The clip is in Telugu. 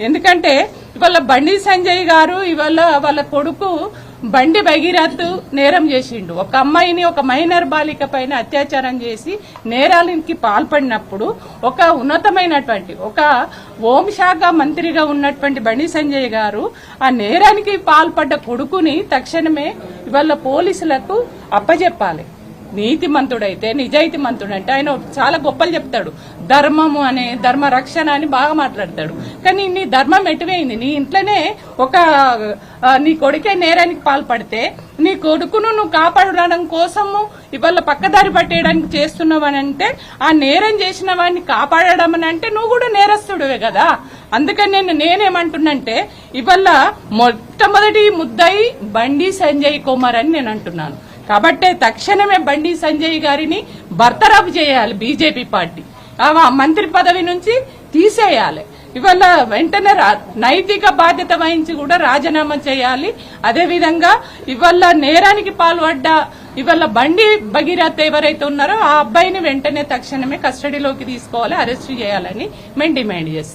ఎందుకంటే ఇవాళ బండి సంజయ్ గారు ఇవాళ వాళ్ళ కొడుకు బండి భగీరథ్ నేరం చేసిండు. ఒక అమ్మాయిని, ఒక మైనర్ బాలిక పైన అత్యాచారం చేసి నేరాలకి పాల్పడినప్పుడు ఒక ఉన్నతమైనటువంటి ఒక హోంశాఖ మంత్రిగా ఉన్నటువంటి బండి సంజయ్ గారు ఆ నేరానికి పాల్పడ్డ కొడుకుని తక్షణమే ఇవాళ పోలీసులకు అప్పజెప్పాలి. నీతిమంతుడైతే, నిజాయితీమంతుడంటే ఆయన చాలా గొప్పలు చెప్తాడు. ధర్మము అనే ధర్మ రక్షణ అని బాగా మాట్లాడతాడు. కానీ నీ ధర్మం ఎటువైంది? నీ ఇంట్లోనే నీ కొడుకే నేరానికి పాల్పడితే నీ కొడుకును నువ్వు కాపాడడం కోసము ఇవాళ పక్కదారి పట్టేయడానికి చేస్తున్నావనంటే ఆ నేరం చేసిన వాడిని కాపాడడం అని అంటే నువ్వు కూడా నేరస్తుడివే కదా. అందుకని నేనేమంటున్నంటే ఇవాళ మొట్టమొదటి ముద్దాయి బండి సంజయ్ కుమార్ అని నేను అంటున్నాను. కాబట్టే తక్షణమే బండి సంజయ్ గారిని బర్తరఫ్ చేయాలి. బీజేపీ పార్టీ ఆ మంత్రి పదవి నుంచి తీసేయాలి. ఇవాళ వెంటనే నైతిక బాధ్యత వహించి కూడా రాజీనామా చేయాలి. అదేవిధంగా ఇవాళ నేరానికి పాల్పడ్డ ఇవాళ బండి భగీరథ్ ఎవరైతే ఉన్నారో ఆ అబ్బాయిని వెంటనే తక్షణమే కస్టడీలోకి తీసుకోవాలి, అరెస్ట్ చేయాలని మేము డిమాండ్ చేస్తాం.